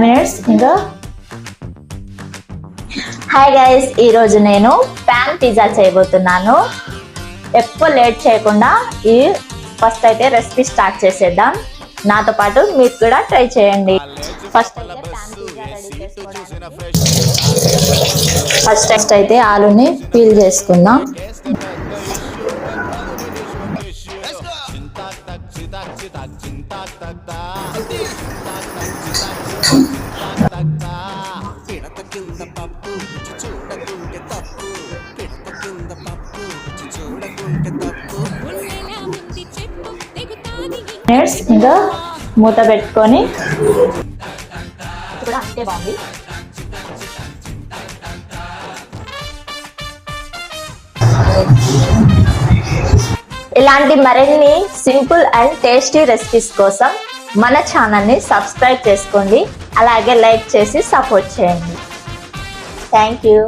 Minutes ఇంకా. Hi guys, ఈరోజు నేను ప్యాన్ పిజ్జా చేయబోతున్నాను. ఎక్కువ లేట్ చేయకుండా ఈ ఫస్ట్ అయితే రెసిపీ స్టార్ట్ చేసేద్దాం. నాతో పాటు మీరు కూడా ట్రై చేయండి. ఫస్ట్ అయితే ఆలుని పీల్ చేసుకుందాం. ఇంకా మూత పెట్టుకొని ఇప్పుడు అంతే బాగుంది. ఇలాంటి మరిన్ని సింపుల్ అండ్ టేస్టీ రెసిపీస్ కోసం మన ఛానల్ని సబ్స్క్రైబ్ చేసుకోండి. అలాగే లైక్ చేసి సపోర్ట్ చేయండి. Thank you.